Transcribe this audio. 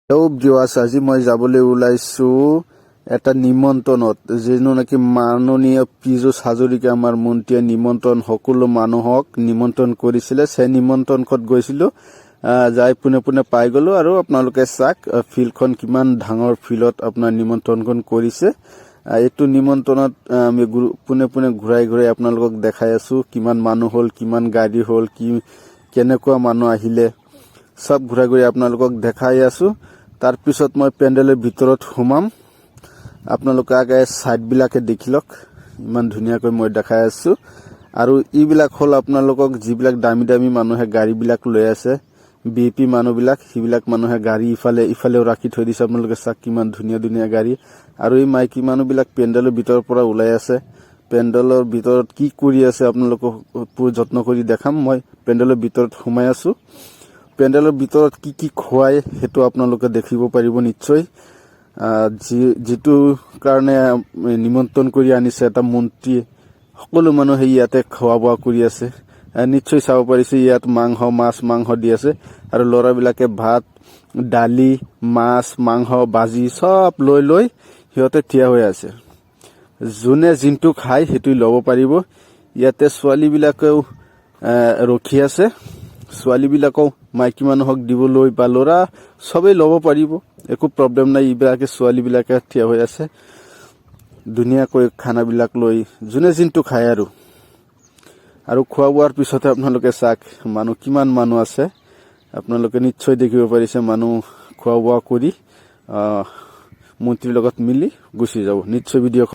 আজি মই যাবলৈ ওলাইছো এটা নিমন্ত্ৰণত যেনো নাকি মাননীয় পীযুষ হাজৰিকা আমাৰ মন্ত্ৰীয়ে নিমন্ত্ৰণ সকলো মানুহক নিমন্ত্ৰণ কৰিছিলে সেই নিমন্ত্ৰণত গৈছিলো যাই পুনে পাই গলো আৰু আপোনালোকে চাক ফিল্ডখন কিমান ডাঙৰ ফিল্ডত আপোনাৰ নিমন্ত্ৰণখন কৰিছে এইটো নিমন্ত্ৰণত আমি পুনে ঘুৰাই আপোনালোকক দেখাই আছো কিমান মানুহ হল কিমান গাড়ী হল কি কেনেকুৱা মানুহ আহিলে সব ঘুৰাই আপোনালোকক দেখাই আছো তাৰ পিছত মই পেন্ডেলৰ ভিতৰত সোমাম আপোনালোকে আগে সাইড বিলাকে দেখিলক ইমান ধুনিয়াকৈ মই দেখাই আছো আৰু ইবিলাক হল আপোনালোকক যিবিলাক দামী মানুহে গাড়ী বিলাক লৈ আছে বিপি মানুহবিলাক হিবিলাক মানুহে গাড়ী ইফালেও ৰাখি থৈ দিছে আপোনালোকে চাক কিমান ধুনিয়া গাড়ী আৰু এই মাইকী মানুহবিলাক পেন্ডেলৰ ভিতৰৰ পৰা ওলাই আছে পেন্ডেলৰ ভিতৰত কি কৰি আছে আপোনালোকক পুৰ যত্ন কৰি দেখাম মই পেন্ডেলৰ ভিতৰত সোমাই আছো পেন্ডেলৰ ভিতৰত কি খোৱাই হেতু আপোনালোকে দেখিব পাৰিব নিশ্চয় যেটো কাৰণে নিমন্ত্ৰণ কৰি আনিছে এটা মন্ত্ৰী সকলো মানুহে ইয়াতে খোৱা বোৱা কৰি আছে নিশ্চয় চাব পাৰিছে ইয়াত মাছ দি আছে আৰু লৰাবিলাকে ভাত ডালি মাছ মাংস ভাজি সব লৈ হিয়তে থিয়া হৈ আছে জুনে জিনটো খাই হেতু লব পাৰিব ইয়াতে ছোৱালী বিলাকেও ৰখি আছে ছোৱালী বিলাকও মাইকী মানুহক দিবলৈ বা লৰা সবে লব পাৰিব একো প্ৰবলেম নাই ইবিলাকে ছোৱালী বিলাকে থিয়া হৈ আছে ধুনিয়াকৈ খানা বিলাক লৈ জুনে জিনটো খায় আৰু খোৱা বোৱাৰ পিছতে আপোনালোকে চাক মানুহ কিমান মানুহ আছে আপোনালোকে নিশ্চয় দেখিব পাৰিছে মানুহ খোৱা বোৱা কৰি মন্ত্ৰীৰ লগত মিলি গুচি যাব নিশ্চয় ভিডিঅ